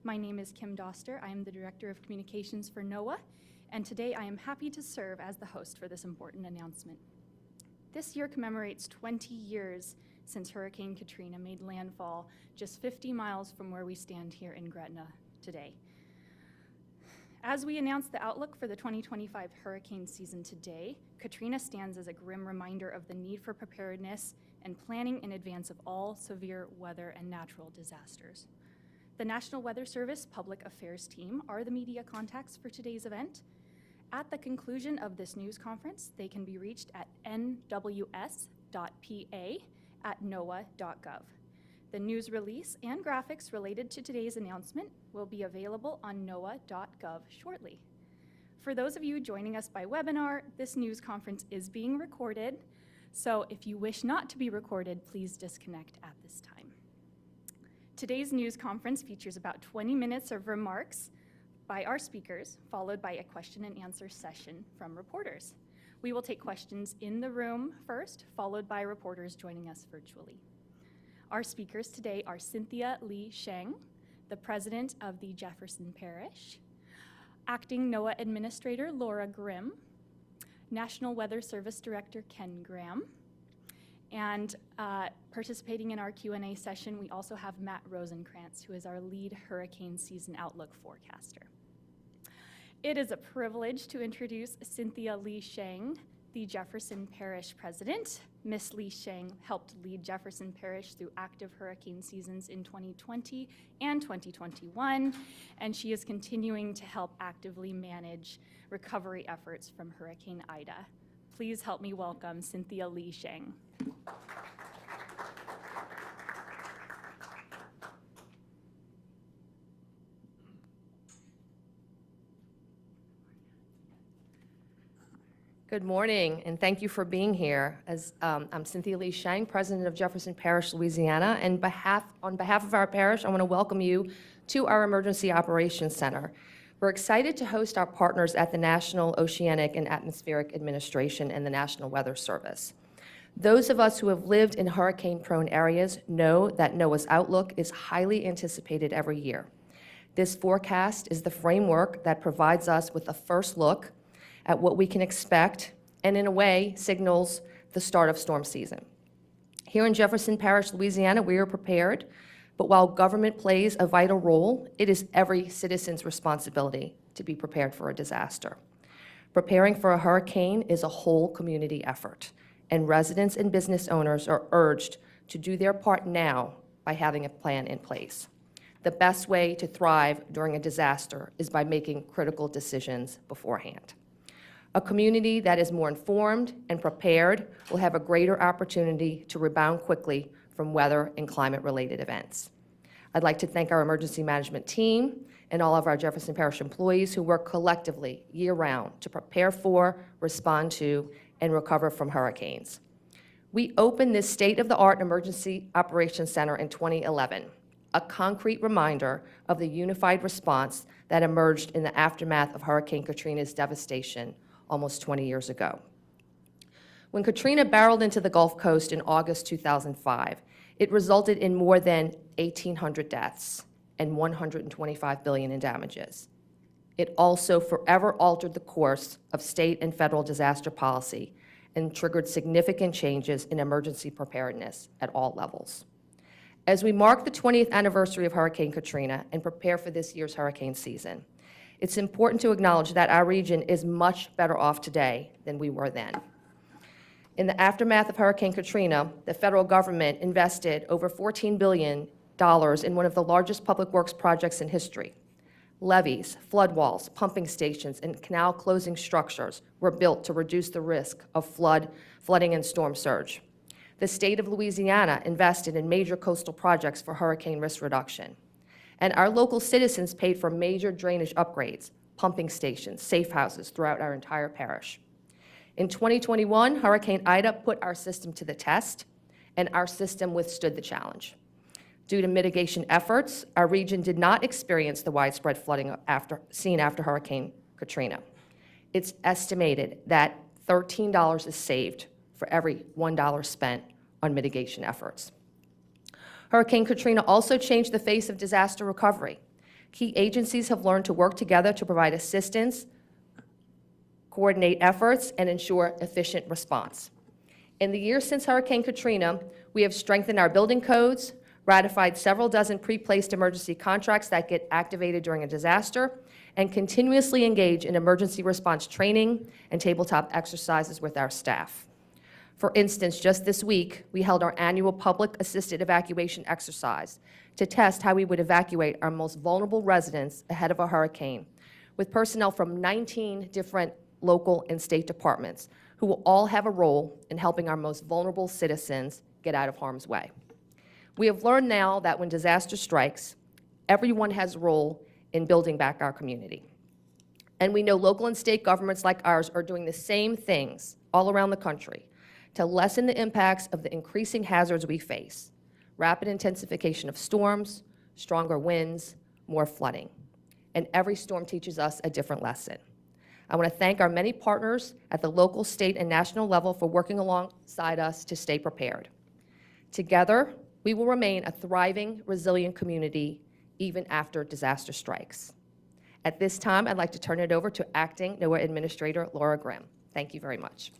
My name is Kim Doster. I am the Director of Communications for NOAA, and today I am happy to serve as the host for this important announcement. This year commemorates 20 years since Hurricane Katrina made landfall just 50 miles from where we stand here in Gretna today. As we announce the outlook for the 2025 hurricane season today, Katrina stands as a grim reminder of the need for preparedness and planning in advance of all severe weather and natural disasters. The National Weather Service Public Affairs team are the media contacts for today's event. At the conclusion of this news conference, they can be reached at nws.pa@noaa.gov. The news release and graphics related to today's announcement will be available on noaa.gov shortly. For those of you joining us by webinar, this news conference is being recorded, so if you wish not to be recorded, please disconnect at this time. Today's news conference features about 20 minutes of remarks by our speakers, followed by a question and answer session from reporters. We will take questions in the room first, followed by reporters joining us virtually. Our speakers today are Cynthia Lee Sheng, the president of the Jefferson Parish, acting NOAA Administrator Laura Grimm, National Weather Service Director Ken Graham, and participating in our Q&A session, we also have Matt Rosenkrantz, who is our lead hurricane season outlook forecaster. It is a privilege to introduce Cynthia Lee Sheng, the Jefferson Parish president. Ms. Lee Sheng helped lead Jefferson Parish through active hurricane seasons in 2020 and 2021, and she is continuing to help actively manage recovery efforts from Hurricane Ida. Please help me welcome Cynthia Lee Sheng. Good morning, and thank you for being here. I'm Cynthia Lee Sheng, president of Jefferson Parish, Louisiana, and on behalf of our parish, I want to welcome you to our Emergency Operations Center. We're excited to host our partners at the National Oceanic and Atmospheric Administration and the National Weather Service. Those of us who have lived in hurricane-prone areas know that NOAA's outlook is highly anticipated every year. This forecast is the framework that provides us with a first look at what we can expect, and in a way, signals the start of storm season. Here in Jefferson Parish, Louisiana, we are prepared, but while government plays a vital role, it is every citizen's responsibility to be prepared for a disaster. Preparing for a hurricane is a whole community effort, and residents and business owners are urged to do their part now by having a plan in place. The best way to thrive during a disaster is by making critical decisions beforehand. A community that is more informed and prepared will have a greater opportunity to rebound quickly from weather and climate-related events. I'd like to thank our emergency management team and all of our Jefferson Parish employees who work collectively year-round to prepare for, respond to, and recover from hurricanes. We opened this state-of-the-art Emergency Operations Center in 2011, a concrete reminder of the unified response that emerged in the aftermath of Hurricane Katrina's devastation almost 20 years ago. When Katrina barreled into the Gulf Coast in August 2005, it resulted in more than 1,800 deaths and $125 billion in damages. It also forever altered the course of state and federal disaster policy and triggered significant changes in emergency preparedness at all levels. As we mark the 20th anniversary of Hurricane Katrina and prepare for this year's hurricane season, it's important to acknowledge that our region is much better off today than we were then. In the aftermath of Hurricane Katrina, the federal government invested over $14 billion in one of the largest public works projects in history. Levees, flood walls, pumping stations, and canal closing structures were built to reduce the risk of flooding and storm surge. The state of Louisiana invested in major coastal projects for hurricane risk reduction. And our local citizens paid for major drainage upgrades, pumping stations, safe houses throughout our entire parish. In 2021, Hurricane Ida put our system to the test, and our system withstood the challenge. Due to mitigation efforts, our region did not experience the widespread flooding seen after Hurricane Katrina. It's estimated that $13 is saved for every $1 spent on mitigation efforts. Hurricane Katrina also changed the face of disaster recovery. Key agencies have learned to work together to provide assistance, coordinate efforts, and ensure efficient response. In the years since Hurricane Katrina, we have strengthened our building codes, ratified several dozen pre-placed emergency contracts that get activated during a disaster, and continuously engage in emergency response training and tabletop exercises with our staff. For instance, just this week, we held our annual public-assisted evacuation exercise to test how we would evacuate our most vulnerable residents ahead of a hurricane, with personnel from 19 different local and state departments who will all have a role in helping our most vulnerable citizens get out of harm's way. We have learned now that when disaster strikes, everyone has a role in building back our community. And we know local and state governments like ours are doing the same things all around the country to lessen the impacts of the increasing hazards we face: rapid intensification of storms, stronger winds, more flooding. And every storm teaches us a different lesson. I want to thank our many partners at the local, state, and national level for working alongside us to stay prepared. Together, we will remain a thriving, resilient community even after disaster strikes. At this time, I'd like to turn it over to Acting NOAA Administrator Laura Grimm. Thank you very much.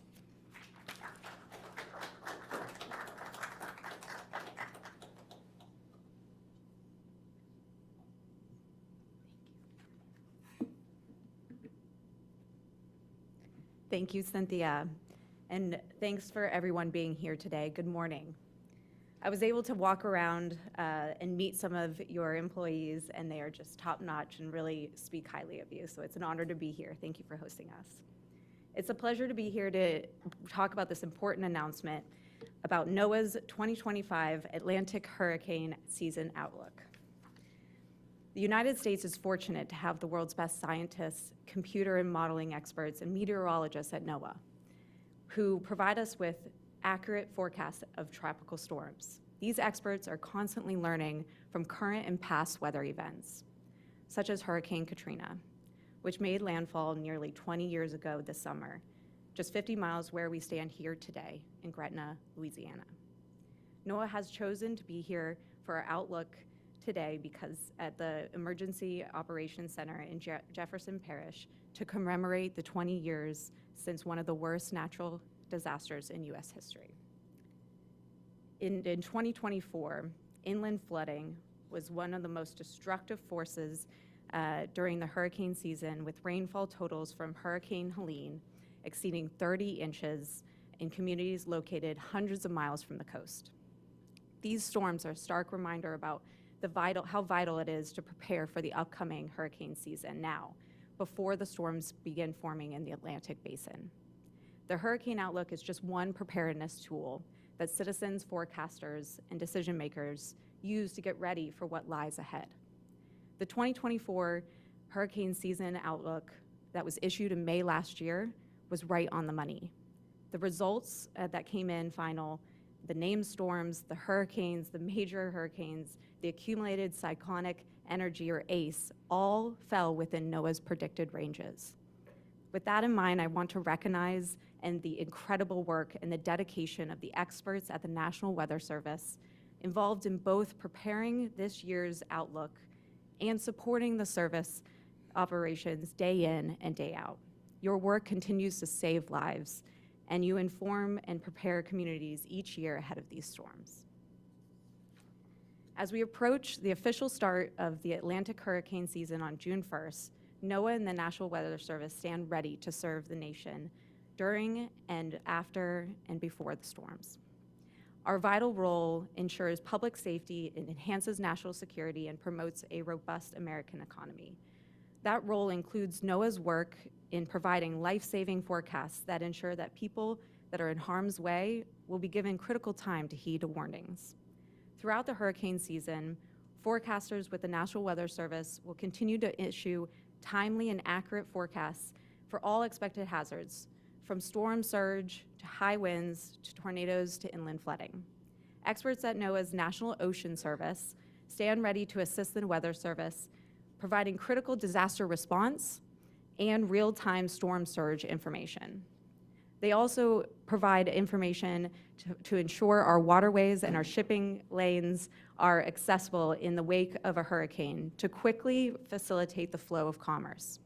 Thank you, Cynthia, and thanks for everyone being here today. Good morning. I was able to walk around and meet some of your employees, and they are just top-notch and really speak highly of you, so it's an honor to be here. Thank you for hosting us. It's a pleasure to be here to talk about this important announcement about NOAA's 2025 Atlantic Hurricane Season Outlook. The United States is fortunate to have the world's best scientists, computer and modeling experts, and meteorologists at NOAA, who provide us with accurate forecasts of tropical storms. These experts are constantly learning from current and past weather events, such as Hurricane Katrina, which made landfall nearly 20 years ago this summer, just 50 miles where we stand here today in Gretna, Louisiana. NOAA has chosen to be here for our outlook today because at the Emergency Operations Center in Jefferson Parish to commemorate the 20 years since one of the worst natural disasters in U.S. history. In 2024, inland flooding was one of the most destructive forces during the hurricane season, with rainfall totals from Hurricane Helene exceeding 30 inches in communities located hundreds of miles from the coast. These storms are a stark reminder about how vital it is to prepare for the upcoming hurricane season now, before the storms begin forming in the Atlantic Basin. The Hurricane Outlook is just one preparedness tool that citizens, forecasters, and decision makers use to get ready for what lies ahead. The 2024 Hurricane Season Outlook that was issued in May last year was right on the money. The results that came in final, the named storms, the hurricanes, the major hurricanes, the accumulated cyclonic energy, or ACE, all fell within NOAA's predicted ranges. With that in mind, I want to recognize the incredible work and the dedication of the experts at the National Weather Service involved in both preparing this year's outlook and supporting the service operations day in and day out. Your work continues to save lives, and you inform and prepare communities each year ahead of these storms. As we approach the official start of the Atlantic hurricane season on June 1st, NOAA and the National Weather Service stand ready to serve the nation during and after and before the storms. Our vital role ensures public safety, it enhances national security, and promotes a robust American economy. That role includes NOAA's work in providing life-saving forecasts that ensure that people that are in harm's way will be given critical time to heed warnings. Throughout the hurricane season, forecasters with the National Weather Service will continue to issue timely and accurate forecasts for all expected hazards, from storm surge to high winds to tornadoes to inland flooding. Experts at NOAA's National Ocean Service stand ready to assist the Weather Service, providing critical disaster response and real-time storm surge information. They also provide information to ensure our waterways and our shipping lanes are accessible in the wake of a hurricane to quickly facilitate the flow of commerce.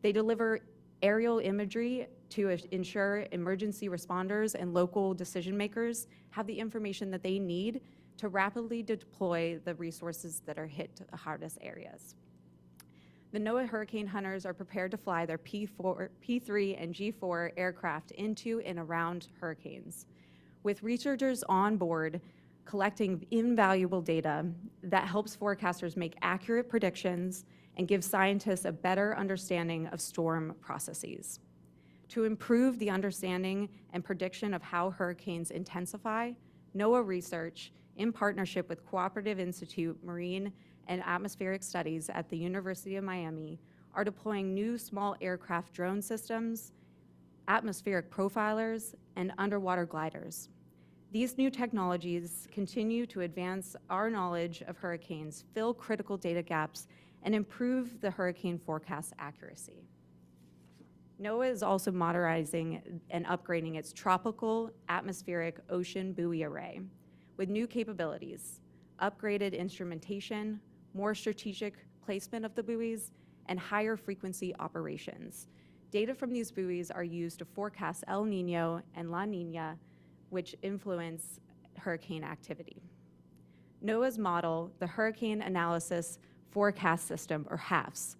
They deliver aerial imagery to ensure emergency responders and local decision makers have the information that they need to rapidly deploy the resources that are hit the hardest areas. The NOAA hurricane hunters are prepared to fly their P3 and G4 aircraft into and around hurricanes, with researchers on board collecting invaluable data that helps forecasters make accurate predictions and gives scientists a better understanding of storm processes. To improve the understanding and prediction of how hurricanes intensify, NOAA research, in partnership with Cooperative Institute Marine and Atmospheric Studies at the University of Miami, are deploying new small aircraft drone systems, atmospheric profilers, and underwater gliders. These new technologies continue to advance our knowledge of hurricanes, fill critical data gaps, and improve the hurricane forecast accuracy. NOAA is also modernizing and upgrading its tropical atmospheric ocean buoy array with new capabilities, upgraded instrumentation, more strategic placement of the buoys, and higher frequency operations. Data from these buoys are used to forecast El Nino and La Nina, which influence hurricane activity. NOAA's model, the Hurricane Analysis Forecast System, or HAFS,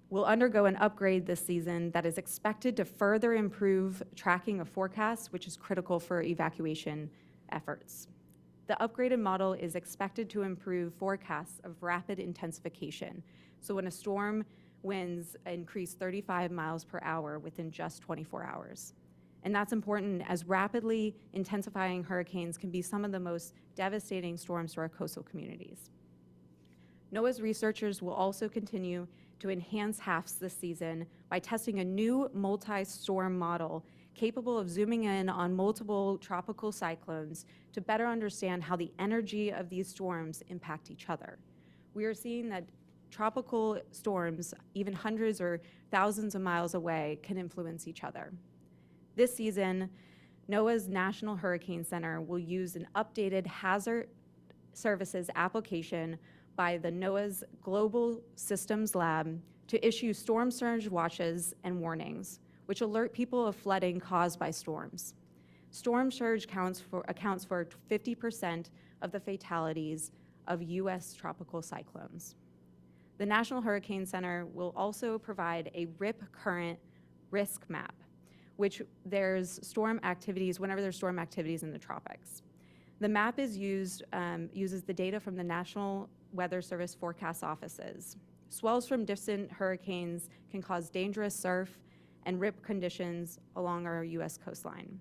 will undergo an upgrade this season that is expected to further improve tracking of forecasts, which is critical for evacuation efforts. The upgraded model is expected to improve forecasts of rapid intensification. So when a storm winds increase 35 miles per hour within just 24 hours. And that's important as rapidly intensifying hurricanes can be some of the most devastating storms to our coastal communities. NOAA's researchers will also continue to enhance HAFS this season by testing a new multi-storm model capable of zooming in on multiple tropical cyclones to better understand how the energy of these storms impact each other. We are seeing that tropical storms, even hundreds or thousands of miles away, can influence each other. This season, NOAA's National Hurricane Center will use an updated hazard services application by the NOAA's Global Systems Lab to issue storm surge watches and warnings, which alert people of flooding caused by storms. Storm surge accounts for 50% of the fatalities of U.S. tropical cyclones. The National Hurricane Center will also provide a RIP current risk map, which there's storm activities whenever there's storm activities in the tropics. The map is uses the data from the National Weather Service forecast offices. Swells from distant hurricanes can cause dangerous surf and RIP conditions along our U.S. coastline.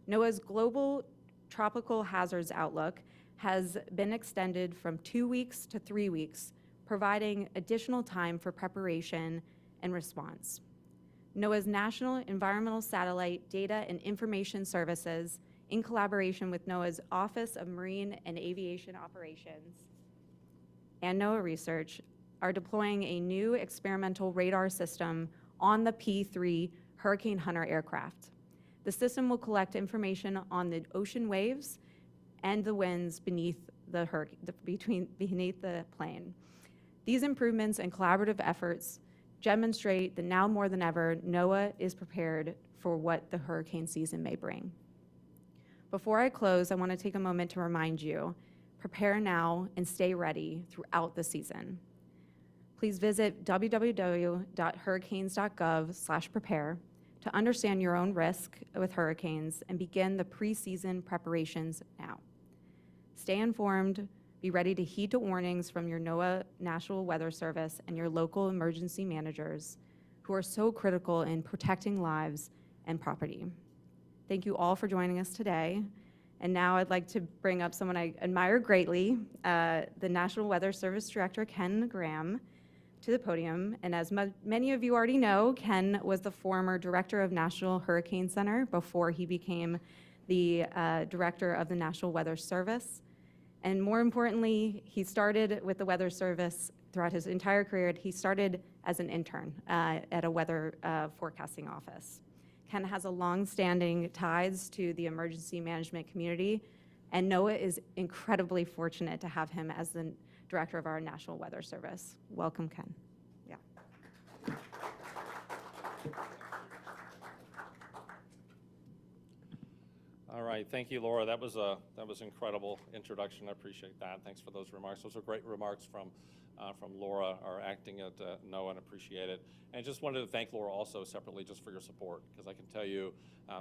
NOAA's Global Tropical Hazards Outlook has been extended from 2 weeks to 3 weeks, providing additional time for preparation and response. NOAA's National Environmental Satellite Data and Information Services, in collaboration with NOAA's Office of Marine and Aviation Operations and NOAA Research, are deploying a new experimental radar system on the P3 Hurricane Hunter aircraft. The system will collect information on the ocean waves and the winds beneath the plane. These improvements and collaborative efforts demonstrate that now more than ever, NOAA is prepared for what the hurricane season may bring. Before I close, I want to take a moment to remind you, prepare now and stay ready throughout the season. Please visit www.hurricanes.gov/prepare to understand your own risk with hurricanes and begin the pre-season preparations now. Stay informed, be ready to heed the warnings from your NOAA National Weather Service and your local emergency managers who are so critical in protecting lives and property. Thank you all for joining us today. And now I'd like to bring up someone I admire greatly, the National Weather Service Director, Ken Graham, to the podium. And as many of you already know, Ken was the former director of National Hurricane Center before he became the director of the National Weather Service. And more importantly, he started with the Weather Service throughout his entire career. He started as an intern at a weather forecasting office. Ken has a long-standing ties to the emergency management community, and NOAA is incredibly fortunate to have him as the director of our National Weather Service. Welcome, Ken. Yeah. All right, thank you, Laura. That was incredible introduction. I appreciate that. Thanks for those remarks. Those are great remarks from Laura, our acting at NOAA, and appreciate it. And just wanted to thank Laura also separately just for your support, because I can tell you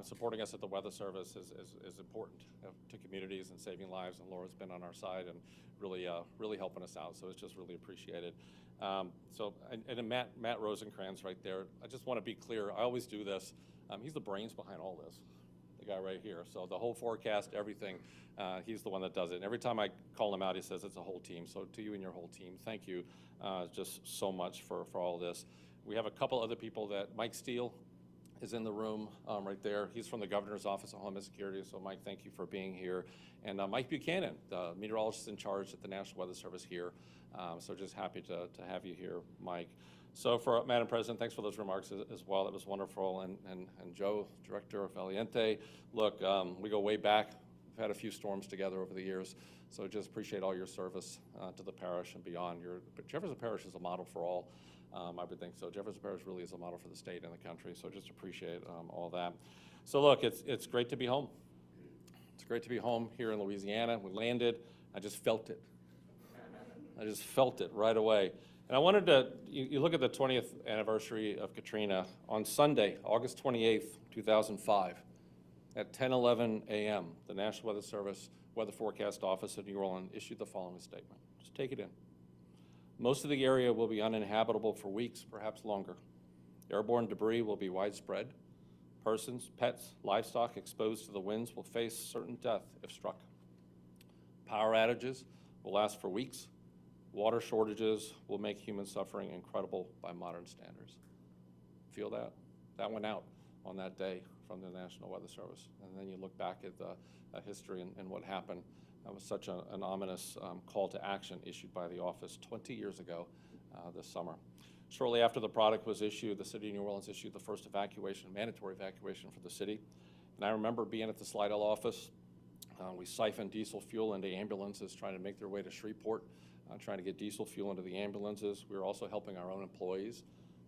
supporting us at the Weather Service is important to communities and saving lives, and Laura's been on our side and really helping us out, so it's just really appreciated. And Matt Rosencrantz right there, I just want to be clear, I always do this. He's the brains behind all this. The guy right here. So the whole forecast, everything, he's the one that does it. And every time I call him out, he says it's a whole team. So to you and your whole team, thank you just so much for all this. We have a couple other people that, Mike Steele is in the room right there. He's from the Governor's Office of Homeland Security. So Mike, thank you for being here. And Mike Buchanan, the meteorologist in charge at the National Weather Service here. So just happy to have you here, Mike. So for Madam President, thanks for those remarks as well. That was wonderful. And Joe, Director Valiente, look, we go way back. We've had a few storms together over the years. So just appreciate all your service to the parish and beyond. Jefferson Parish is a model for all, I would think so. Jefferson Parish really is a model for the state and the country. So just appreciate all that. So look, it's great to be home. It's great to be home here in Louisiana. We landed. I just felt it. I just felt it right away. And I wanted to, you look at the 20th anniversary of Katrina. On Sunday, August 28th, 2005, at 10:11 a.m., the National Weather Service Weather Forecast Office in New Orleans issued the following statement. Just take it in. Most of the area will be uninhabitable for weeks, perhaps longer. Airborne debris will be widespread. Persons, pets, livestock exposed to the winds will face certain death if struck. Power outages will last for weeks. Water shortages will make human suffering incredible by modern standards. Feel that? That went out on that day from the National Weather Service. And then you look back at the history and what happened. That was such an ominous call to action issued by the office 20 years ago this summer. Shortly after the product was issued, the city of New Orleans issued the first mandatory evacuation for the city. And I remember being at the Slidell office. We siphoned diesel fuel into ambulances trying to make their way to Shreveport. Trying to get diesel fuel into the ambulances. We were also helping our own employees,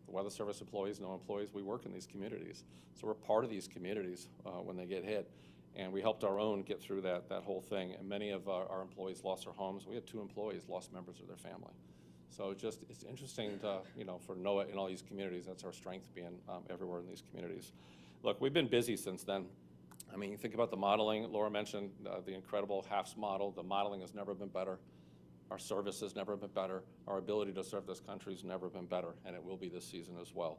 the Weather Service employees, no employees. We work in these communities. So we're part of these communities when they get hit. And we helped our own get through that whole thing. And many of our employees lost their homes. We had 2 employees lost members of their family. So it's interesting to, for NOAA in all these communities, that's our strength being everywhere in these communities. Look, we've been busy since then. I mean, think about the modeling. Laura mentioned the incredible HAFS model. The modeling has never been better. Our service has never been better. Our ability to serve this country has never been better, and it will be this season as well.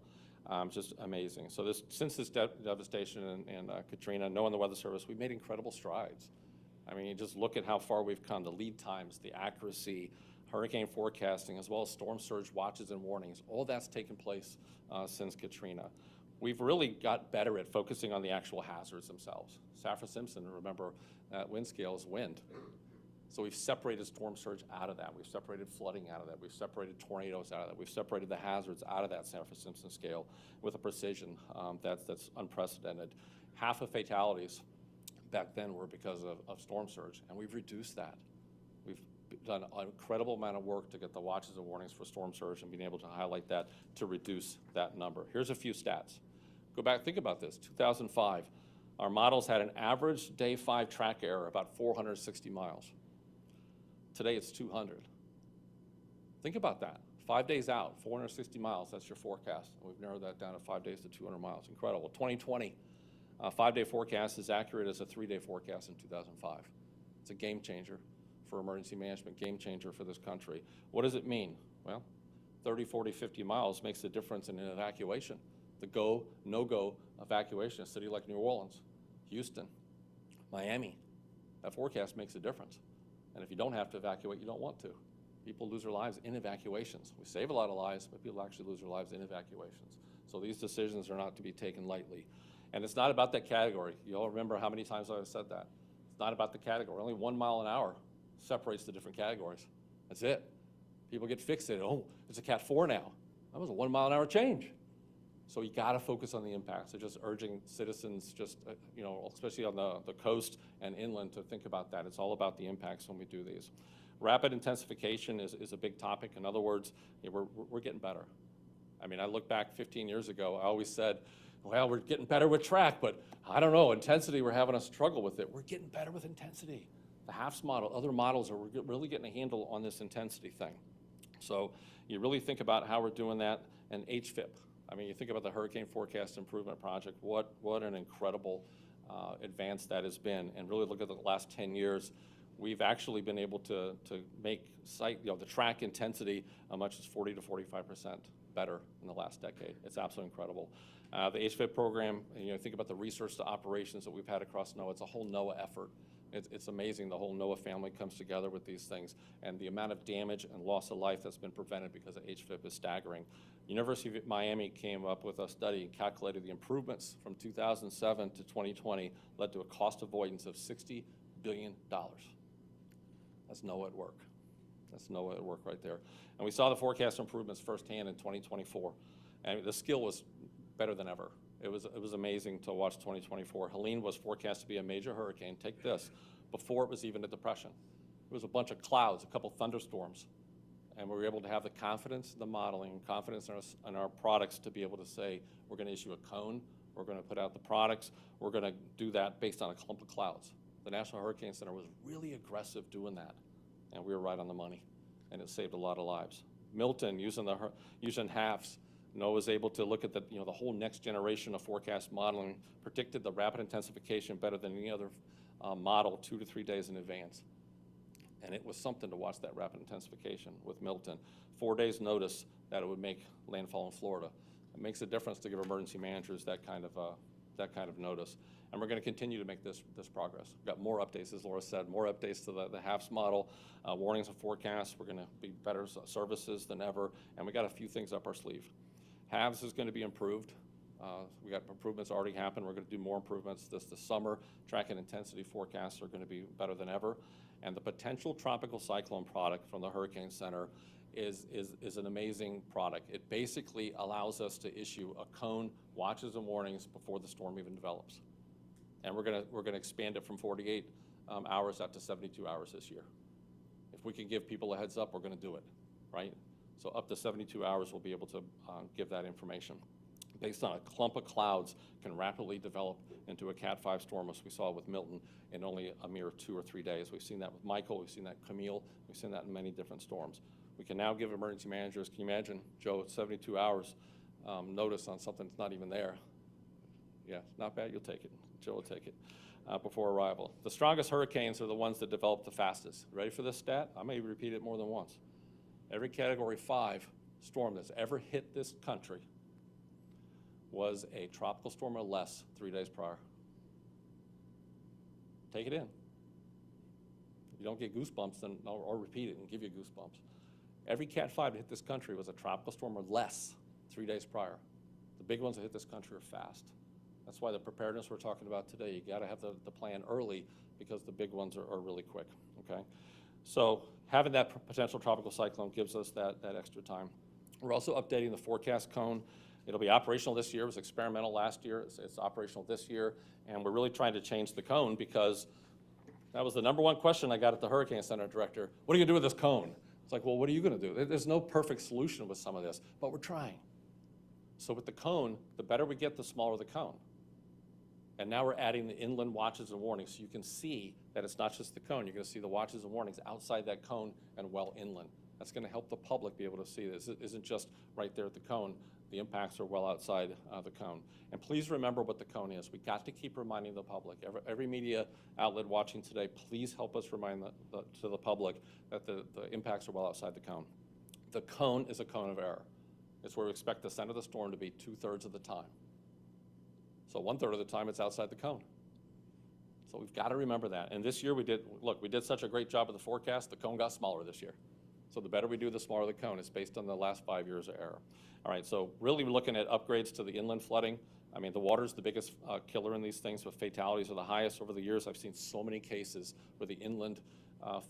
Just amazing. So since this devastation and Katrina, NOAA and the Weather Service, we've made incredible strides. I mean, you just look at how far we've come, the lead times, the accuracy, hurricane forecasting, as well as storm surge watches and warnings. All that's taken place since Katrina. We've really got better at focusing on the actual hazards themselves. Saffir-Simpson, remember, wind scale is wind. So we've separated storm surge out of that. We've separated flooding out of that. We've separated tornadoes out of that. We've separated the hazards out of that Saffir-Simpson scale with a precision that's unprecedented. Half of fatalities back then were because of storm surge, and we've reduced that. We've done an incredible amount of work to get the watches and warnings for storm surge and being able to highlight that to reduce that number. Here's a few stats. Go back, think about this. 2005, our models had an average day 5 track error about 460 miles. Today it's 200. Think about that. 5 days out, 460 miles, that's your forecast. And we've narrowed that down to 5 days to 200 miles. Incredible. 2020, 5-day forecast is accurate as a 3-day forecast in 2005. It's a game changer for emergency management, game changer for this country. What does it mean? Well, 30, 40, 50 miles makes the difference in an evacuation. The go, no-go evacuation, a city like New Orleans, Houston, Miami, that forecast makes a difference. And if you don't have to evacuate, you don't want to. People lose their lives in evacuations. We save a lot of lives, but people actually lose their lives in evacuations. So these decisions are not to be taken lightly. And it's not about that category. You all remember how many times I've said that. It's not about the category. Only 1 mile an hour separates the different categories. That's it. People get fixated. Oh, it's a Cat 4 now. That was a 1 mile an hour change. So you got to focus on the impacts. So just urging citizens, just especially on the coast and inland, to think about that. It's all about the impacts when we do these. Rapid intensification is a big topic. In other words, we're getting better. I mean, I look back 15 years ago, I always said, well, we're getting better with track, but I don't know, intensity, we're having a struggle with it. We're getting better with intensity. The HAFS model, other models are really getting a handle on this intensity thing. So you really think about how we're doing that. And HFIP, I mean, you think about the Hurricane Forecast Improvement Project, what an incredible advance that has been. And really look at the last 10 years, we've actually been able to make the track intensity as much as 40 to 45% better in the last decade. It's absolutely incredible. The HFIP program, think about the research to operations that we've had across NOAA. It's a whole NOAA effort. It's amazing the whole NOAA family comes together with these things, and the amount of damage and loss of life that's been prevented because of HFIP is staggering. University of Miami came up with a study and calculated the improvements from 2007 to 2020 led to a cost avoidance of $60 billion. That's NOAA at work. That's NOAA at work right there. And we saw the forecast improvements firsthand in 2024. And the skill was better than ever. It was amazing to watch 2024. Helene was forecast to be a major hurricane. Take this, before it was even a depression. It was a bunch of clouds, a couple thunderstorms. And we were able to have the confidence in the modeling, confidence in our products to be able to say, we're going to issue a cone, we're going to put out the products, we're going to do that based on a clump of clouds. The National Hurricane Center was really aggressive doing that, and we were right on the money, and it saved a lot of lives. Milton, using HAFS, NOAA was able to look at the whole next generation of forecast modeling, predicted the rapid intensification better than any other model 2 to 3 days in advance. And it was something to watch that rapid intensification with Milton. 4 days notice that it would make landfall in Florida. It makes a difference to give emergency managers that kind of notice. And we're going to continue to make this progress. We've got more updates, as Laura said, more updates to the HAFS model, warnings and forecasts. We're going to be better services than ever, and we got a few things up our sleeve. HAVS is going to be improved. We got improvements already happened. We're going to do more improvements this summer. Track and intensity forecasts are going to be better than ever. And the potential tropical cyclone product from the Hurricane Center is an amazing product. It basically allows us to issue a cone, watches and warnings before the storm even develops. And we're going to expand it from 48 hours out to 72 hours this year. If we can give people a heads up, we're going to do it, right? So up to 72 hours, we'll be able to give that information. Based on a clump of clouds, can rapidly develop into a Cat 5 storm, as we saw with Milton, in only a mere 2 or 3 days. We've seen that with Michael, we've seen that Camille, we've seen that in many different storms. We can now give emergency managers, can you imagine, Joe, 72 hours notice on something that's not even there? Yeah, not bad, you'll take it. Joe will take it before arrival. The strongest hurricanes are the ones that develop the fastest. Ready for this stat? I may repeat it more than once. Every Category 5 storm that's ever hit this country was a tropical storm or less 3 days prior. Take it in. If you don't get goosebumps, then I'll repeat it and give you goosebumps. Every Cat 5 that hit this country was a tropical storm or less 3 days prior. The big ones that hit this country are fast. That's why the preparedness we're talking about today, you got to have the plan early because the big ones are really quick, okay? So having that potential tropical cyclone gives us that extra time. We're also updating the forecast cone. It'll be operational this year. It was experimental last year. It's operational this year. And we're really trying to change the cone because that was the #1 question I got at the Hurricane Center director. What are you going to do with this cone? It's like, well, what are you going to do? There's no perfect solution with some of this, but we're trying. So with the cone, the better we get, the smaller the cone. And now we're adding the inland watches and warnings, so you can see that it's not just the cone. You're going to see the watches and warnings outside that cone and well inland. That's going to help the public be able to see this. It isn't just right there at the cone. The impacts are well outside the cone. And please remember what the cone is. We got to keep reminding the public. Every media outlet watching today, please help us remind to the public that the impacts are well outside the cone. The cone is a cone of error. It's where we expect the center of the storm to be 2/3 of the time. So 1/3 of the time it's outside the cone. So we've got to remember that. And this year we did such a great job with the forecast, the cone got smaller this year. So the better we do, the smaller the cone. It's based on the last 5 years of error. All right, so really we're looking at upgrades to the inland flooding. I mean, the water's the biggest killer in these things, but fatalities are the highest. Over the years, I've seen so many cases where the inland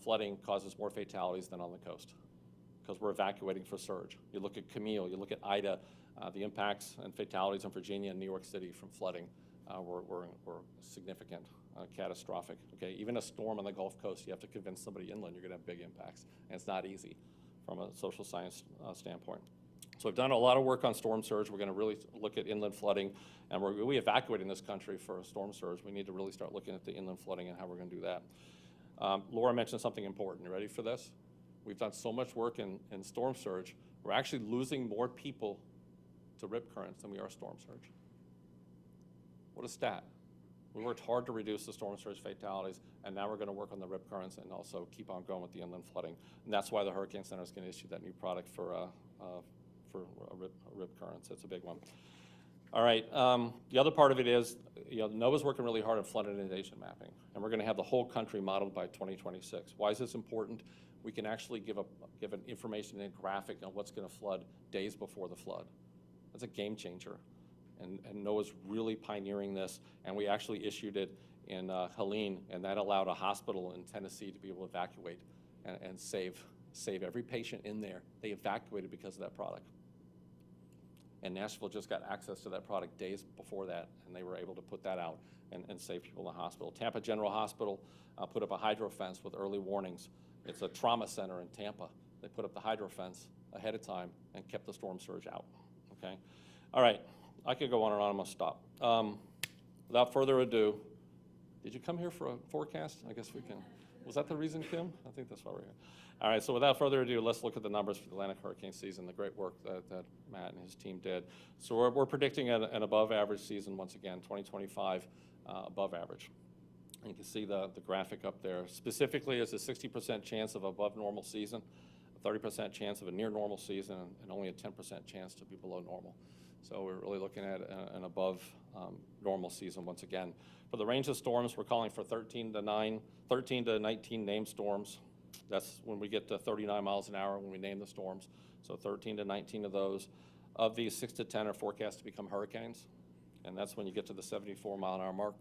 flooding causes more fatalities than on the coast. because we're evacuating for surge. You look at Camille, you look at Ida, the impacts and fatalities in Virginia and New York City from flooding were significant, catastrophic. Okay, even a storm on the Gulf Coast, you have to convince somebody inland you're going to have big impacts, and it's not easy from a social science standpoint. So we've done a lot of work on storm surge. We're going to really look at inland flooding, and we're evacuating this country for a storm surge. We need to really start looking at the inland flooding and how we're going to do that. Laura mentioned something important. You ready for this? We've done so much work in storm surge, we're actually losing more people to rip currents than we are storm surge. What a stat. We worked hard to reduce the storm surge fatalities, and now we're going to work on the rip currents and also keep on going with the inland flooding. And that's why the Hurricane Center is going to issue that new product for rip currents. It's a big one. All right, the other part of it is, NOAA's working really hard on flood inundation mapping, and we're going to have the whole country modeled by 2026. Why is this important? We can actually give an information and graphic on what's going to flood days before the flood. That's a game changer, and NOAA's really pioneering this, and we actually issued it in Helene, and that allowed a hospital in Tennessee to be able to evacuate and save every patient in there. They evacuated because of that product. And Nashville just got access to that product days before that, and they were able to put that out and save people in the hospital. Tampa General Hospital put up a hydro fence with early warnings. It's a trauma center in Tampa. They put up the hydro fence ahead of time and kept the storm surge out, okay? All right, I could go on and on, I'm gonna stop. Without further ado, did you come here for a forecast? I guess we can. Was that the reason, Kim? I think that's why we're here. All right, so without further ado, let's look at the numbers for the Atlantic hurricane season, the great work that Matt and his team did. So we're predicting an above average season once again, 2025 above average. And you can see the graphic up there. Specifically, it's a 60% chance of above normal season, a 30% chance of a near normal season, and only a 10% chance to be below normal. So we're really looking at an above normal season once again. For the range of storms, we're calling for 13 to 19 named storms. That's when we get to 39 miles an hour when we name the storms. So 13 to 19 of those. Of these, 6 to 10 are forecast to become hurricanes. And that's when you get to the 74-mile-an-hour mark.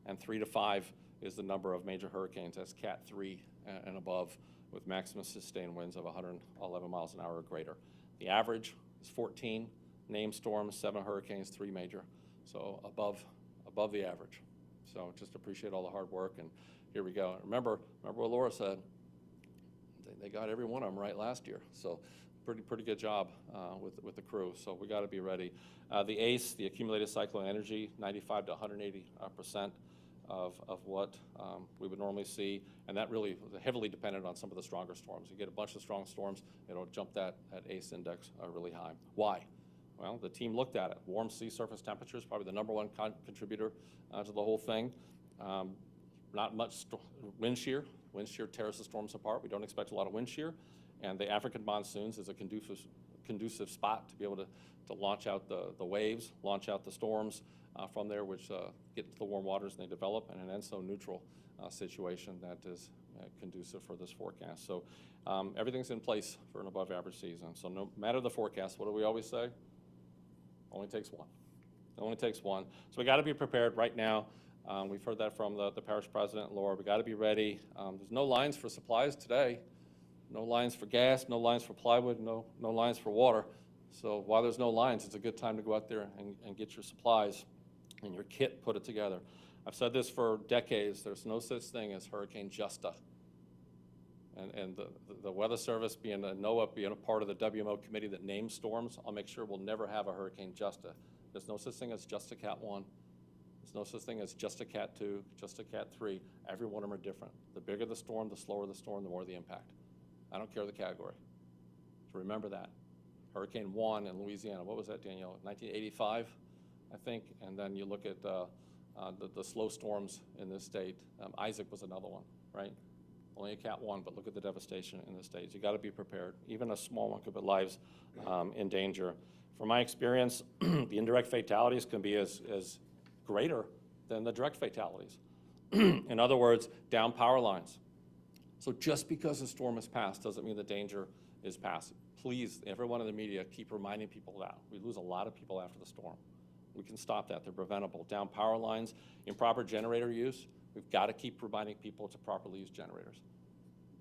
And 3 to 5 is the number of major hurricanes. That's Cat 3 and above, with maximum sustained winds of 111 miles an hour or greater. The average is 14 named storms, 7 hurricanes, 3 major. So above the average. So just appreciate all the hard work, and here we go. Remember what Laura said. They got every one of them right last year. So pretty good job with the crew. So we got to be ready. The ACE, the accumulated cyclone energy, 95 to 180% of what we would normally see, and that really heavily dependent on some of the stronger storms. You get a bunch of strong storms, it'll jump that ACE index really high. Why? Well, the team looked at it. Warm sea surface temperatures, probably the number one contributor to the whole thing. Not much wind shear. Wind shear tears the storms apart. We don't expect a lot of wind shear. And the African monsoons is a conducive spot to be able to launch out the waves, launch out the storms from there, which get to the warm waters and they develop, and an ENSO neutral situation that is conducive for this forecast. So everything's in place for an above average season. So no matter the forecast, what do we always say? Only takes one. It only takes one. So we got to be prepared right now. We've heard that from the parish president, Laura. We got to be ready. There's no lines for supplies today. No lines for gas, no lines for plywood, no lines for water. So while there's no lines, it's a good time to go out there and get your supplies and your kit, put it together. I've said this for decades. There's no such thing as Hurricane Justa. And the Weather Service, being a NOAA, being a part of the WMO committee that names storms, I'll make sure we'll never have a Hurricane Justa. There's no such thing as just a Cat 1. There's no such thing as just a Cat 2, just a Cat 3. Every one of them are different. The bigger the storm, the slower the storm, the more the impact. I don't care the category. So remember that. Hurricane 1 in Louisiana, what was that, Danielle? 1985, I think. And then you look at the slow storms in this state. Isaac was another one, right? Only a Cat 1, but look at the devastation in the states. You got to be prepared. Even a small one could put lives in danger. From my experience, the indirect fatalities can be as greater than the direct fatalities. In other words, down power lines. So just because a storm has passed doesn't mean the danger is past. Please, everyone in the media, keep reminding people that. We lose a lot of people after the storm. We can stop that. They're preventable. Down power lines, improper generator use, we've got to keep reminding people to properly use generators.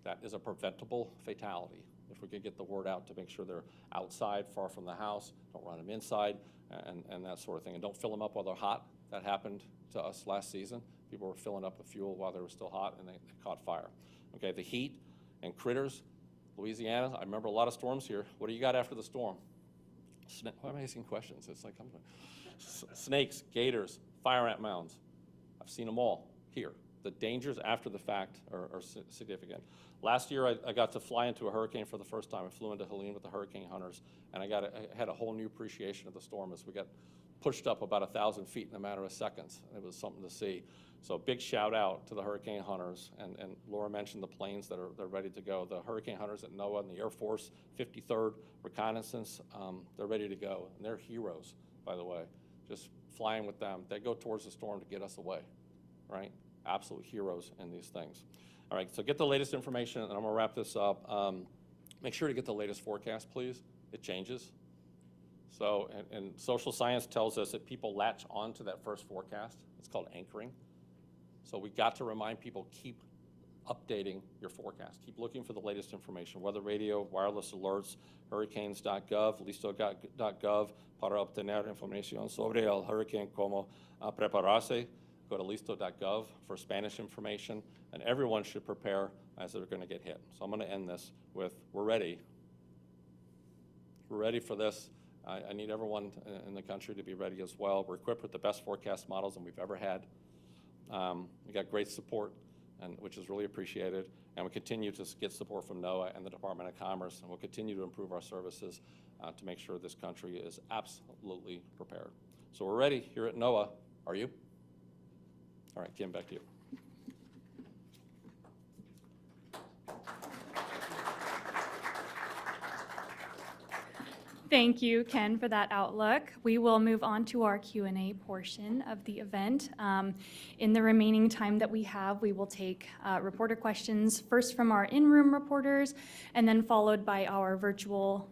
That is a preventable fatality. if we could get the word out to make sure they're outside, far from the house, don't run them inside, and that sort of thing. And don't fill them up while they're hot. That happened to us last season. People were filling up with fuel while they were still hot, and they caught fire. Okay, the heat and critters, Louisiana, I remember a lot of storms here. What do you got after the storm? Why am I asking questions? It's like, snakes, gators, fire ant mounds. I've seen them all here. The dangers after the fact are significant. Last year, I got to fly into a hurricane for the first time. I flew into Helene with the hurricane hunters, and I had a whole new appreciation of the storm as we got pushed up about 1,000 feet in a matter of seconds. It was something to see. So big shout out to the hurricane hunters, and Laura mentioned the planes that are ready to go. The hurricane hunters at NOAA and the Air Force 53rd Reconnaissance, they're ready to go, and they're heroes, by the way. Just flying with them, they go towards the storm to get us away, right? Absolute heroes in these things. All right, so get the latest information, and I'm gonna wrap this up. Make sure to get the latest forecast, please. It changes. So, and social science tells us that people latch on to that first forecast. It's called anchoring. So we got to remind people, keep updating your forecast. Keep looking for the latest information, weather radio, wireless alerts, hurricanes.gov, listo.gov, para obtener información sobre el hurricane, como prepararse. Go to listo.gov for Spanish information, and everyone should prepare as they're going to get hit. So I'm going to end this with, we're ready. We're ready for this. I need everyone in the country to be ready as well. We're equipped with the best forecast models than we've ever had. We got great support, which is really appreciated, and we continue to get support from NOAA and the Department of Commerce, and we'll continue to improve our services to make sure this country is absolutely prepared. So we're ready here at NOAA. Are you? All right, Kim, back to you. Thank you, Ken, for that outlook. We will move on to our Q&A portion of the event. In the remaining time that we have, we will take reporter questions, first from our in-room reporters, and then followed by our virtual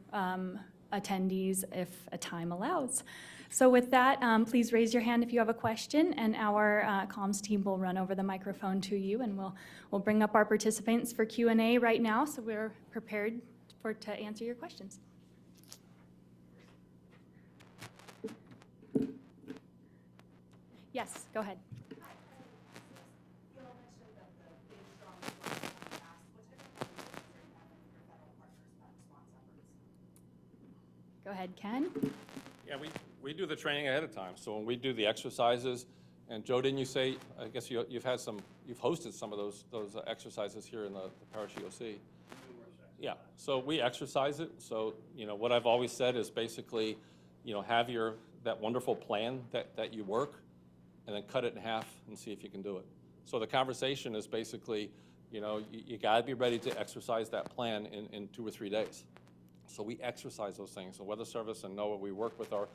attendees if time allows. So with that, please raise your hand if you have a question, and our comms team will run over the microphone to you, and we'll bring up our participants for Q&A right now, so we're prepared to answer your questions. Yes, go ahead. Go ahead, Ken. Yeah, we do the training ahead of time. So when we do the exercises, and Joe, didn't you say, I guess you've hosted some of those exercises here in the Parish EOC? Yeah, so we exercise it. So, what I've always said is basically, have that wonderful plan that you work, and then cut it in half and see if you can do it. So the conversation is basically, you gotta be ready to exercise that plan in 2 or 3 days. So we exercise those things. So Weather Service and NOAA, we work with our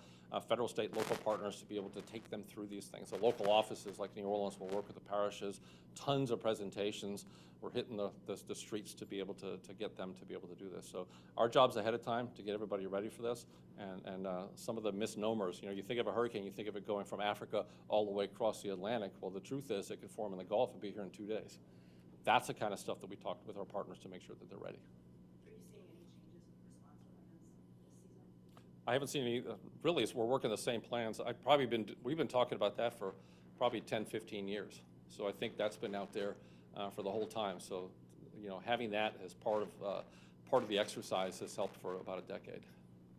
federal, state, local partners to be able to take them through these things. The local offices like New Orleans will work with the parishes, tons of presentations. We're hitting the streets to be able to get them to be able to do this. So our job's ahead of time to get everybody ready for this. And some of the misnomers, you think of a hurricane, you think of it going from Africa all the way across the Atlantic. Well, the truth is it could form in the Gulf and be here in 2 days. That's the kind of stuff that we talk with our partners to make sure that they're ready. I haven't seen any, really, we're working the same plans. We've been talking about that for probably 10, 15 years. So I think that's been out there for the whole time. So, having that as part of the exercise has helped for about a decade.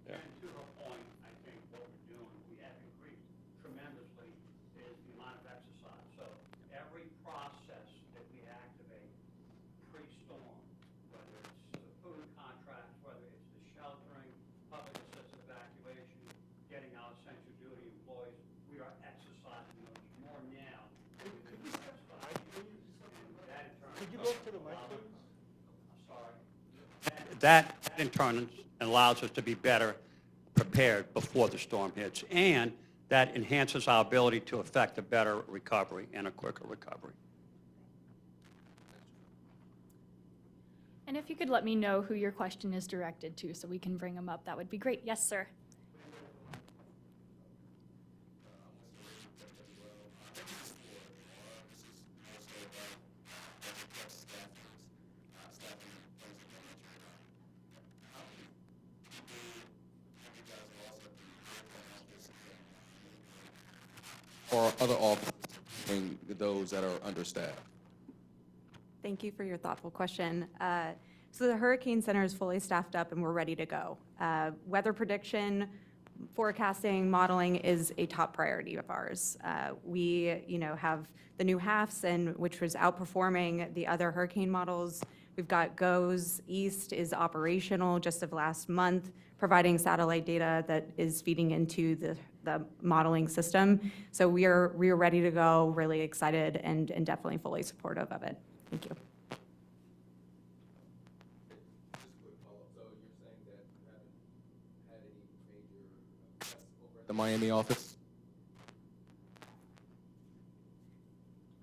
Yeah. And to her point, I think what we're doing, we have increased tremendously is the amount of exercise. So every process that we activate pre-storm, whether it's the food contracts, whether it's the sheltering, public assisted evacuation, getting our essential duty employees, we are exercising those more now than we did last time. And that in turn. Could you go to the mic, please? I'm sorry. That in turn allows us to be better prepared before the storm hits, and that enhances our ability to effect a better recovery and a quicker recovery. And if you could let me know who your question is directed to so we can bring them up, that would be great. Yes, sir. or other offices and those that are understaffed? Thank you for your thoughtful question. So the Hurricane Center is fully staffed up and we're ready to go. Weather prediction, forecasting, modeling is a top priority of ours. We, have the new HAFs, which was outperforming the other hurricane models. We've got GOES East is operational just of last month, providing satellite data that is feeding into the modeling system. So we are ready to go, really excited and definitely fully supportive of it. Thank you. Just a quick follow-up. So you're saying that you haven't had any major cuts over at the Miami office?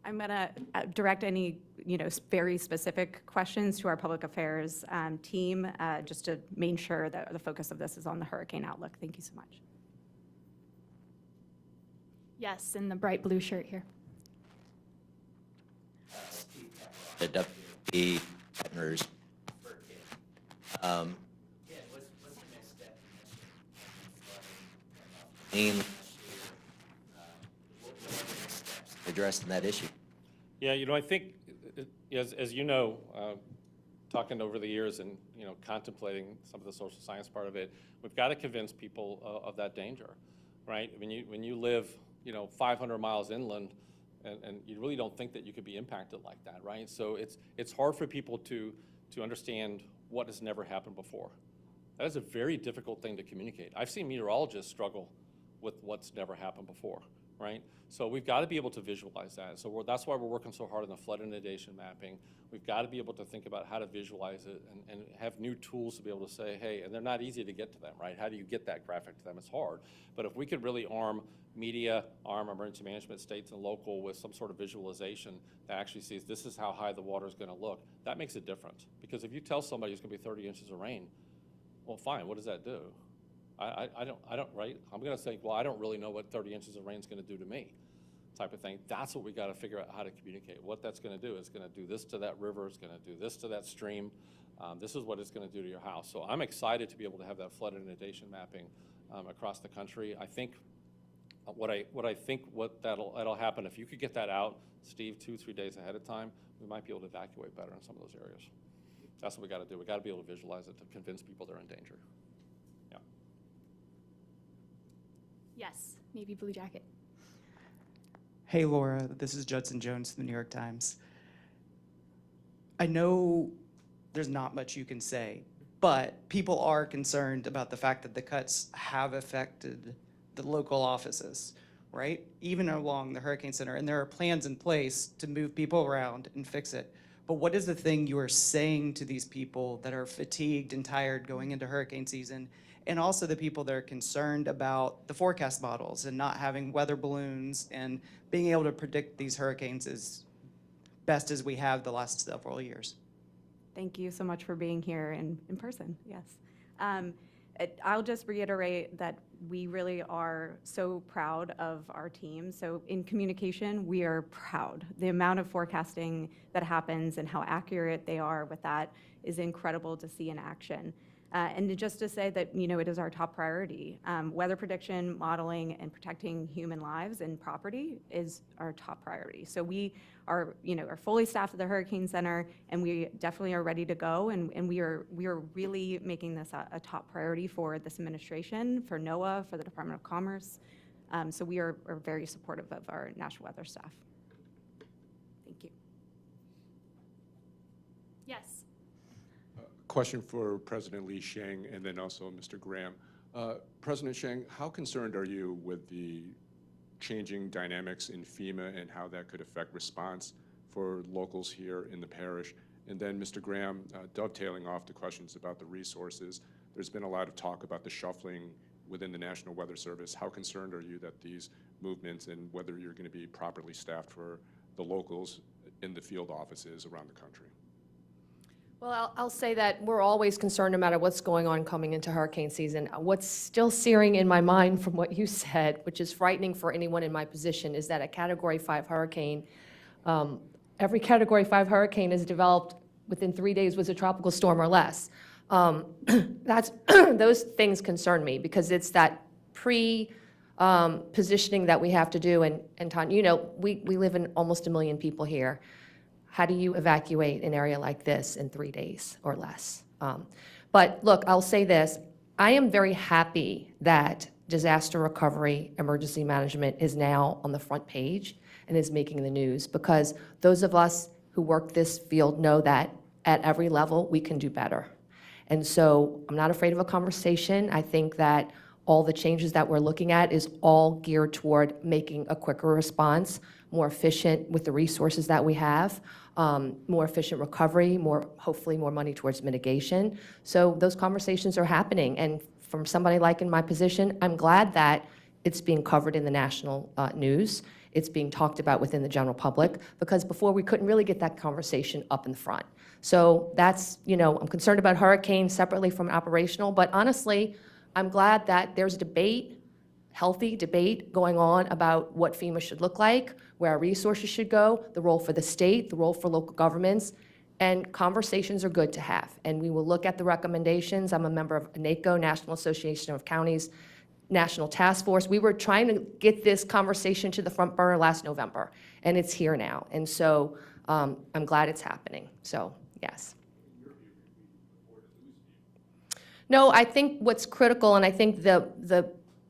I'm going to direct any, very specific questions to our public affairs team, just to make sure that the focus of this is on the hurricane outlook. Thank you so much. Yes, in the bright blue shirt here. The WP partners. What's the next step? Addressing that issue. Yeah, I think, as you know, talking over the years and, contemplating some of the social science part of it, we've got to convince people of that danger, right? When you live, 500 miles inland, and you really don't think that you could be impacted like that, right? So it's hard for people to understand what has never happened before. That is a very difficult thing to communicate. I've seen meteorologists struggle with what's never happened before, right? So we've got to be able to visualize that. So that's why we're working so hard on the flood inundation mapping. We've got to be able to think about how to visualize it and have new tools to be able to say, hey, and they're not easy to get to them, right? How do you get that graphic to them? It's hard. But if we could really arm media, arm emergency management, states and local with some sort of visualization that actually sees this is how high the water is going to look, that makes a difference. Because if you tell somebody it's going to be 30 inches of rain, well, fine, what does that do? I don't, right? I'm going to say, well, I don't really know what 30 inches of rain is going to do to me, type of thing. That's what we got to figure out how to communicate. What that's going to do is going to do this to that river, it's going to do this to that stream. This is what it's going to do to your house. So I'm excited to be able to have that flood inundation mapping across the country. I think that'll happen, if you could get that out, Steve, 2-3 days ahead of time, we might be able to evacuate better in some of those areas. That's what we got to do. We got to be able to visualize it to convince people they're in danger. Yeah. Yes, navy blue jacket. Hey, Laura, this is Judson Jones from the New York Times. I know there's not much you can say, but people are concerned about the fact that the cuts have affected the local offices, right? Even along the Hurricane Center, and there are plans in place to move people around and fix it. But what is the thing you are saying to these people that are fatigued and tired going into hurricane season, and also the people that are concerned about the forecast models and not having weather balloons and being able to predict these hurricanes as best as we have the last several years? Thank you so much for being here in person, yes. I'll just reiterate that we really are so proud of our team. So in communication, we are proud. The amount of forecasting that happens and how accurate they are with that is incredible to see in action. And just to say that, it is our top priority. Weather prediction, modeling, and protecting human lives and property is our top priority. So we are, are fully staffed at the Hurricane Center, and we definitely are ready to go. And we are really making this a top priority for this administration, for NOAA, for the Department of Commerce. So we are very supportive of our national weather staff. Thank you. Yes. Question for President Lee Sheng and then also Mr. Graham. President Sheng, how concerned are you with the changing dynamics in FEMA and how that could affect response for locals here in the parish? And then Mr. Graham, dovetailing off the questions about the resources, there's been a lot of talk about the shuffling within the National Weather Service. How concerned are you that these movements and whether you're going to be properly staffed for the locals in the field offices around the country? Well, I'll say that we're always concerned no matter what's going on coming into hurricane season. What's still searing in my mind from what you said, which is frightening for anyone in my position, is that a Category 5 hurricane, every Category 5 hurricane is developed within 3 days was a tropical storm or less. Those things concern me because it's that positioning that we have to do. And Tanya, you know, we live in almost 1 million people here. How do you evacuate an area like this in 3 days or less? But look, I'll say this. I am very happy that disaster recovery, emergency management is now on the front page and is making the news, because those of us who work this field know that at every level we can do better. And so I'm not afraid of a conversation. I think that all the changes that we're looking at is all geared toward making a quicker response, more efficient with the resources that we have, more efficient recovery, hopefully more money towards mitigation. So those conversations are happening. And from somebody like in my position, I'm glad that it's being covered in the national news. It's being talked about within the general public, because before we couldn't really get that conversation up in the front. So that's, you know, I'm concerned about hurricanes separately from operational, but honestly, I'm glad that there's debate, healthy debate going on about what FEMA should look like, where our resources should go, the role for the state, the role for local governments, and conversations are good to have. And we will look at the recommendations. I'm a member of NACO, National Association of Counties, National Task Force. We were trying to get this conversation to the front burner last November, and it's here now. And so I'm glad it's happening. So, yes. No, I think what's critical, and I think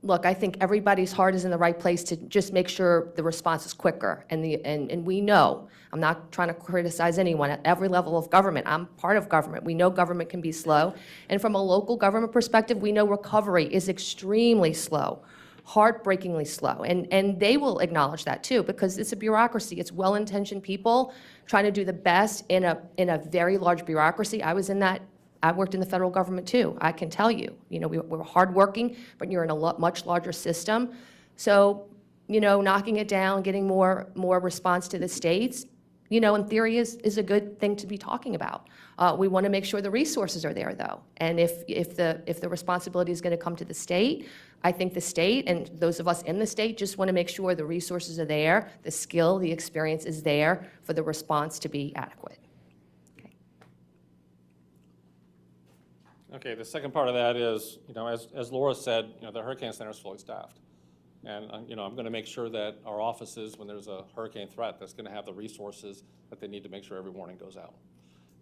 look, I think everybody's heart is in the right place to just make sure the response is quicker. And we know, I'm not trying to criticize anyone at every level of government. I'm part of government. We know government can be slow. And from a local government perspective, we know recovery is extremely slow, heartbreakingly slow. And they will acknowledge that too, because it's a bureaucracy. It's well-intentioned people trying to do the best in a very large bureaucracy. I worked in the federal government too. I can tell you, you know, we're hardworking, but you're in a much larger system. So, you know, knocking it down, getting more response to the states, you know, in theory is a good thing to be talking about. We want to make sure the resources are there, though. And if the responsibility is going to come to the state, I think the state and those of us in the state just want to make sure the resources are there, the skill, the experience is there for the response to be adequate. Okay, the second part of that is, you know, as Laura said, you know, the Hurricane Center is fully staffed. And, you know, I'm going to make sure that our offices, when there's a hurricane threat, that's going to have the resources that they need to make sure every warning goes out.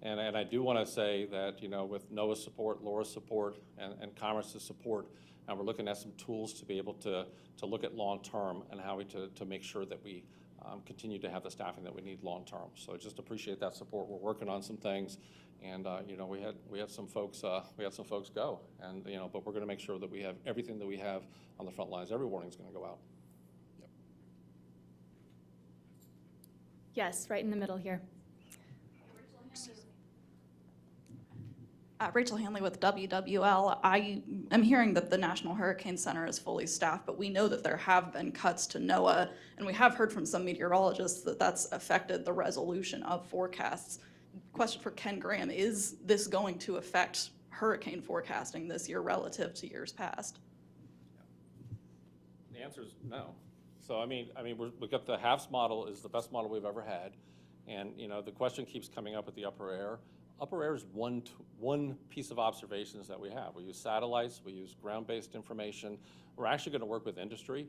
And I do want to say that, you know, with NOAA's support, Laura's support, and Commerce's support, and we're looking at some tools to be able to look at long-term and how to make sure that we continue to have the staffing that we need long-term. So just appreciate that support. We're working on some things. And you know, we had some folks go, and you know, but we're going to make sure that we have everything that we have on the front lines. Every warning is going to go out. Yep. Yes, right in the middle here. Rachel Hanley with WWL. I am hearing that the National Hurricane Center is fully staffed, but we know that there have been cuts to NOAA, and we have heard from some meteorologists that that's affected the resolution of forecasts. Question for Ken Graham, is this going to affect hurricane forecasting this year relative to years past? The answer is no. So I mean, we've got the HAFS model is the best model we've ever had, and you know the question keeps coming up with the upper air. Upper air is one piece of observations that we have. We use satellites, we use ground-based information. We're actually going to work with industry.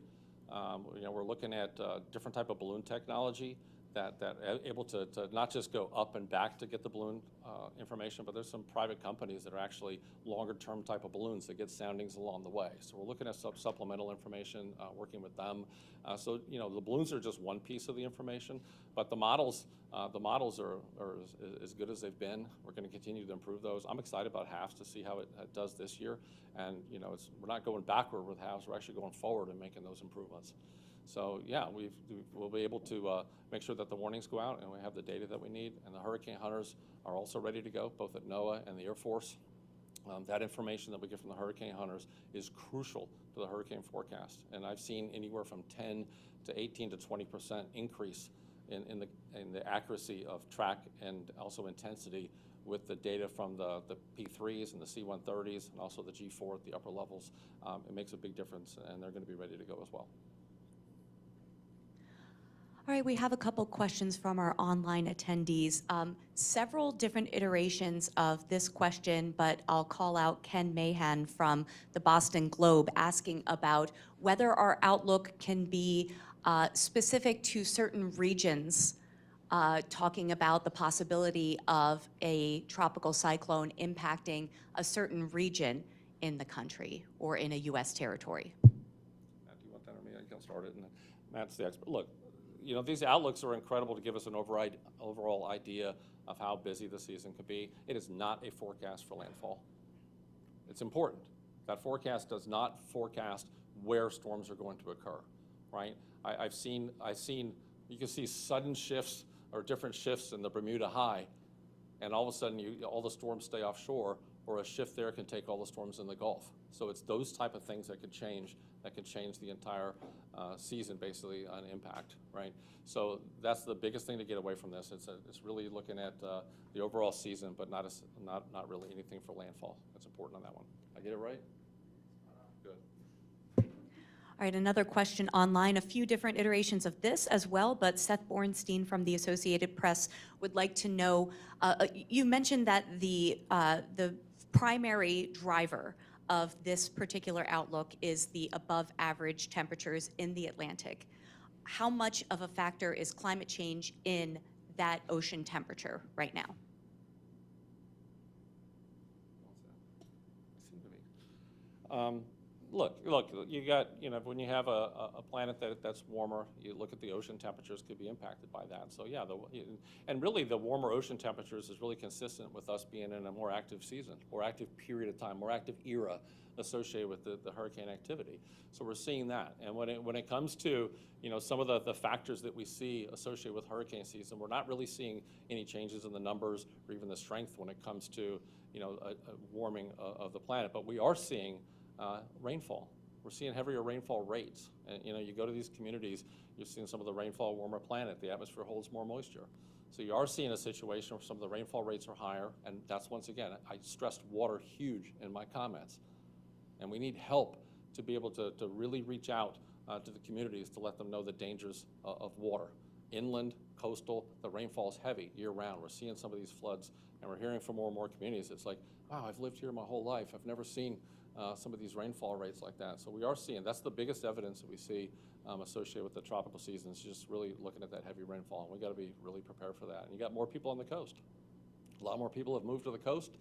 You know, we're looking at different type of balloon technology that able to not just go up and back to get the balloon information, but there's some private companies that are actually longer-term type of balloons that get soundings along the way. So we're looking at supplemental information, working with them. So you know, the balloons are just one piece of the information, but the models are as good as they've been. We're going to continue to improve those. I'm excited about HAFS to see how it does this year, and you know, we're not going backward with HAFS. We're actually going forward and making those improvements. So yeah, we'll be able to make sure that the warnings go out and we have the data that we need. And the hurricane hunters are also ready to go, both at NOAA and the Air Force. That information that we get from the hurricane hunters is crucial to the hurricane forecast. And I've seen anywhere from 10 to 18 to 20% increase in the accuracy of track and also intensity with the data from the P3s and the C-130s and also the G4 at the upper levels. It makes a big difference, and they're going to be ready to go as well. All right, we have a couple questions from our online attendees. Several different iterations of this question, but I'll call out Ken Mahan from the Boston Globe asking about whether our outlook can be specific to certain regions, talking about the possibility of a tropical cyclone impacting a certain region in the country or in a U.S. territory. Matt, do you want that or me? I can start it, and then Matt's the expert. Look, you know, these outlooks are incredible to give us an overall idea of how busy the season could be. It is not a forecast for landfall. It's important. That forecast does not forecast where storms are going to occur, right? I've seen, you can see sudden shifts or different shifts in the Bermuda High, and all of a sudden all the storms stay offshore, or a shift there can take all the storms in the Gulf. So it's those type of things that could change the entire season, basically, on impact, right? So that's the biggest thing to get away from this. It's really looking at the overall season, but not really anything for landfall. That's important on that one. I get it right? Good. All right, another question online, a few different iterations of this as well, but Seth Bornstein from the Associated Press would like to know, you mentioned that the primary driver of this particular outlook is the above average temperatures in the Atlantic. How much of a factor is climate change in that ocean temperature right now? Look, you got, you know, when you have a planet that's warmer, you look at the ocean temperatures could be impacted by that. So yeah, and really the warmer ocean temperatures is really consistent with us being in a more active season, more active period of time, more active era associated with the hurricane activity. So we're seeing that. And when it comes to, you know, some of the factors that we see associated with hurricane season, we're not really seeing any changes in the numbers or even the strength when it comes to, you know, a warming of the planet. But we are seeing rainfall. We're seeing heavier rainfall rates. And, you know, you go to these communities, you're seeing some of the rainfall, warmer planet. The atmosphere holds more moisture. So you are seeing a situation where some of the rainfall rates are higher, and that's, once again, I stressed water huge in my comments. And we need help to be able to really reach out to the communities to let them know the dangers of water. Inland, coastal, the rainfall is heavy year-round. We're seeing some of these floods, and we're hearing from more and more communities. It's like, wow, I've lived here my whole life. I've never seen some of these rainfall rates like that. So we are seeing, that's the biggest evidence that we see associated with the tropical seasons, just really looking at that heavy rainfall. And we got to be really prepared for that. And you got more people on the coast. A lot more people have moved to the coast.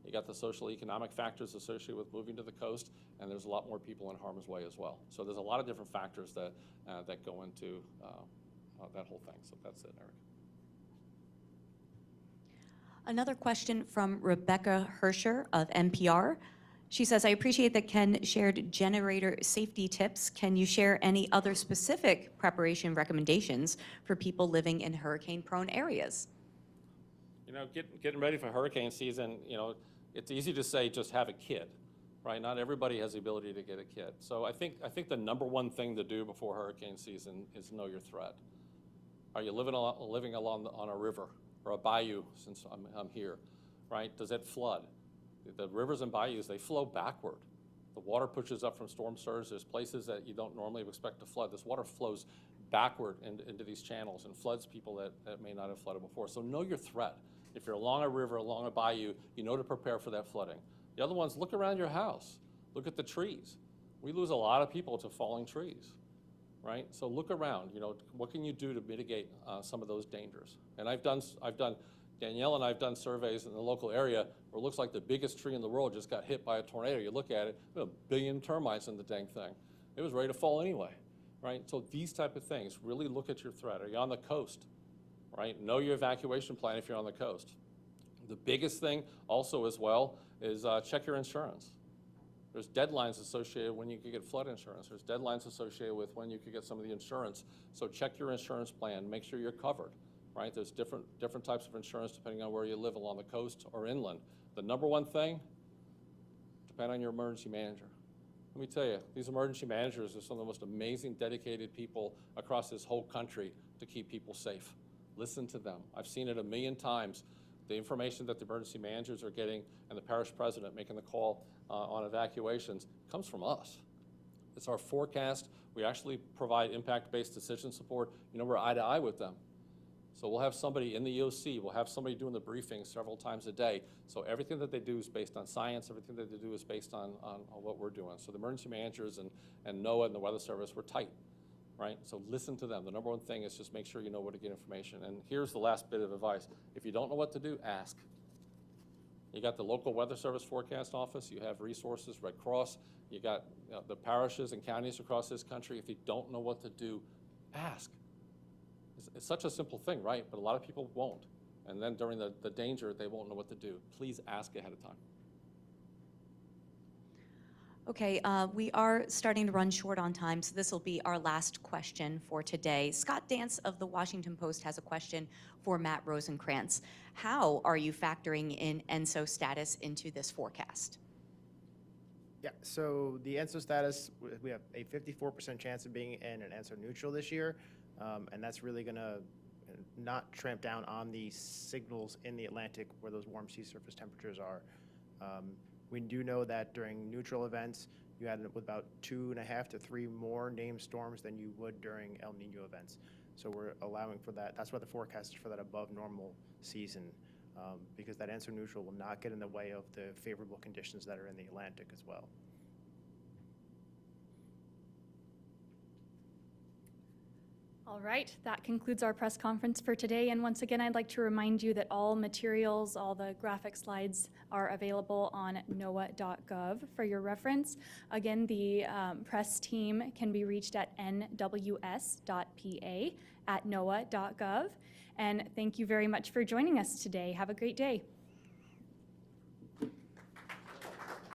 You got the social economic factors associated with moving to the coast, and there's a lot more people in harm's way as well. So there's a lot of different factors that that go into that whole thing. So that's it, Eric. Another question from Rebecca Hersher of NPR. She says, I appreciate that Ken shared generator safety tips. Can you share any other specific preparation recommendations for people living in hurricane-prone areas? You know, getting ready for hurricane season, you know, it's easy to say just have a kit, right? Not everybody has the ability to get a kit. So I think the number one thing to do before hurricane season is know your threat. Are you living on a river or a bayou, since I'm here, right? Does it flood? The rivers and bayous, they flow backward. The water pushes up from storm surge. There's places that you don't normally expect to flood. This water flows backward into these channels and floods people that may not have flooded before. So know your threat. If you're along a river, along a bayou, you know to prepare for that flooding. The other ones, look around your house. Look at the trees. We lose a lot of people to falling trees, right? So look around, you know, what can you do to mitigate some of those dangers? And Danielle and I have done surveys in the local area where it looks like the biggest tree in the world just got hit by a tornado. You look at it, there are 1 billion termites in the dang thing. It was ready to fall anyway, right? So these type of things, really look at your threat. Are you on the coast, right? Know your evacuation plan if you're on the coast. The biggest thing also as well is check your insurance. There's deadlines associated when you could get flood insurance. There's deadlines associated with when you could get some of the insurance. So check your insurance plan, make sure you're covered. Right? There's different types of insurance depending on where you live along the coast or inland. The number one thing, depend on your emergency manager. Let me tell you, these emergency managers are some of the most amazing, dedicated people across this whole country to keep people safe. Listen to them. I've seen it 1,000,000 times. The information that the emergency managers are getting and the parish president making the call on evacuations comes from us. It's our forecast. We actually provide impact-based decision support. You know, we're eye to eye with them. So we'll have somebody in the EOC, we'll have somebody doing the briefing several times a day. So everything that they do is based on science, everything that they do is based on what we're doing. So the emergency managers and NOAA and the Weather Service, we're tight, right? So listen to them. The number one thing is just make sure you know where to get information. And here's the last bit of advice. If you don't know what to do, ask. You got the local Weather Service forecast office, you have resources, Red Cross, you got the parishes and counties across this country. If you don't know what to do, ask. It's such a simple thing, right? But a lot of people won't. And then during the danger, they won't know what to do. Please ask ahead of time. Okay, we are starting to run short on time, so this will be our last question for today. Scott Dance of the Washington Post has a question for Matt Rosenkrantz. How are you factoring in ENSO status into this forecast? Yeah, so the ENSO status, we have a 54% chance of being in an ENSO neutral this year, and that's really going to not tramp down on the signals in the Atlantic where those warm sea surface temperatures are. We do know that during neutral events, you had with about 2.5 to 3 more named storms than you would during El Nino events. So we're allowing for that. That's why the forecast is for that above normal season, because that ENSO neutral will not get in the way of the favorable conditions that are in the Atlantic as well. All right, that concludes our press conference for today. And once again, I'd like to remind you that all materials, all the graphic slides are available on NOAA.gov for your reference. Again, the press team can be reached at nws.pa@noaa.gov. And thank you very much for joining us today. Have a great day.